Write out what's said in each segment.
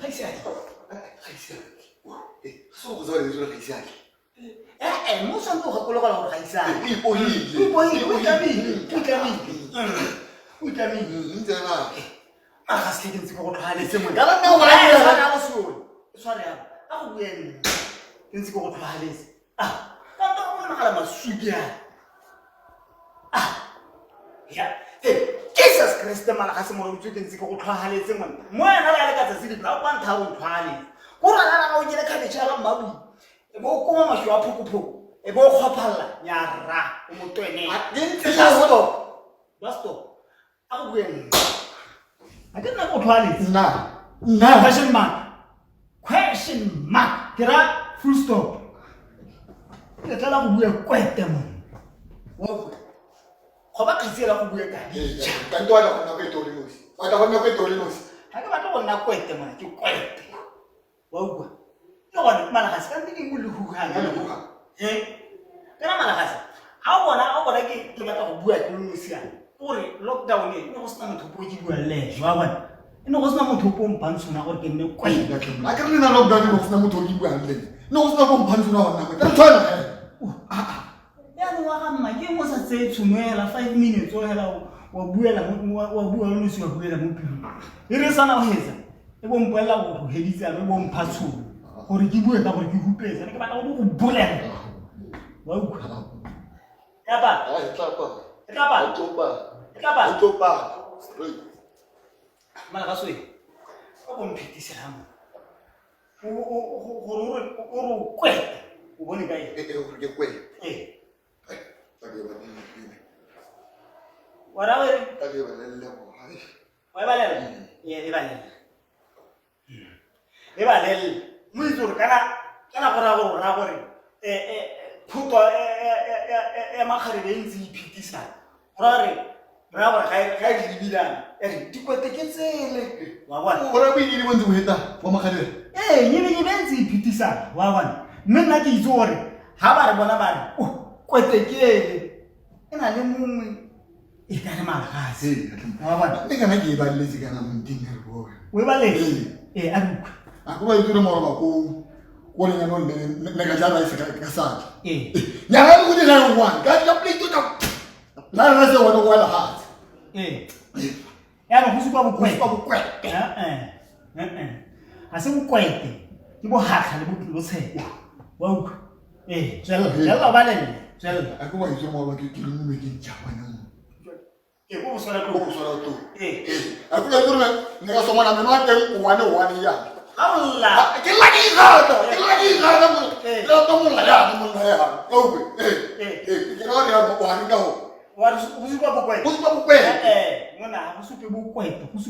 Gaisaki. So go zwa le gaisaki. Mo santo ga kologola go gaisaki. Ipohile. Utlami. Ntsena. Ga se ke ntse go tlhaletse mo. Ka nna go la ga go sone. Sware ya. A go bueng. Ke ntse go tlhaletse. Ka nna go nagala maswiki ya. Ya. Jesus Christ mara ga se mo re ke ntse go tlhaletse mo. Mo ena la le ka tsa se ditla kwa ntha go tlhaletse. Go rana ga o jele khabetšhe ya mmabu. E bo koma masho a phokopho. E bo kgopalla nyara o motwene. Basto. A go bueng. I didn't know what it is now. Question mark. Get up, full stop. The tell we are quite them. What? How about you say that we are Can't do it on the Torinos. I don't know the Torinos. I don't know quite them. You quite. Well, no one has something who have eh? Then I'm how want to get to that work in Lucia. Lockdown ni was not to put you a ledge. Wawan. No was not to pump Pansuna or get no quite. I can't lockdown of Namuto and no was not Pansuna. That's why. My game was a say to me 5 minutes or hello or Buella lose your Buella. It is an alhazer. It won't well out who heads and won't pass through. Or give you a double who plays and about all bullet. Well, Malakaswe. Open pity Sam. Oh, quaint. One guy. Whatever. Evalel. Muzur kana rabori. Puto Makharibenzi Pitisa. Rare. Bravo, I did what are we even to hit that? Eh, you Benzi Pitisa. Wawan. Men like his worry. How about Bonaban? Oh, quite a gay. And I didn't it got him out. I see. I think I gave a lazy gun on dinner. We were lazy. I go to the more calling an old Negajana Cassage. Now, who did I want? Got your plate to them. Now, I want to wear a hat. Who's about quite? I said, quite. You will have a book to say. Well, tell about it. I go into more like you making Japan. It was what I go to. I could have never someone I'm not 1 year. Allah, get like it hard. Who's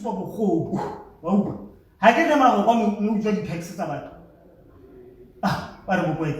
I get them out of one who Texas about. What a boy.